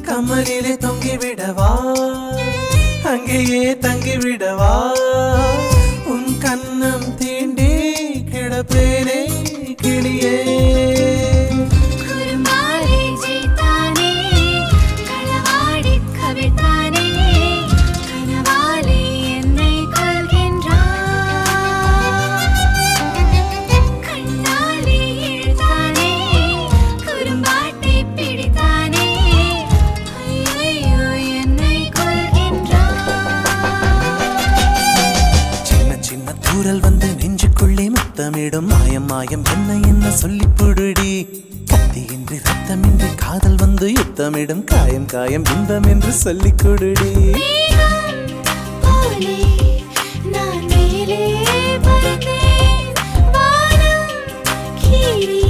கமலிலே தொங்கிவிடவா அங்கேயே தங்கிவிடவா உன் கண்ணம் தீண்டி கிடப்பேனே கிளியே தூரல் வந்து நெஞ்சுக்குள்ளே முத்தமிடும் மாயம் மாயம் என்ன என்ன சொல்லி புடுடி கத்தியின்றி ரத்தமின்றி காதல் வந்து யுத்தமிடும் காயம் காயம் இன்பம் என்று சொல்லி கொடுடி நான் மேலே பறந்தேன் வானம் கீறி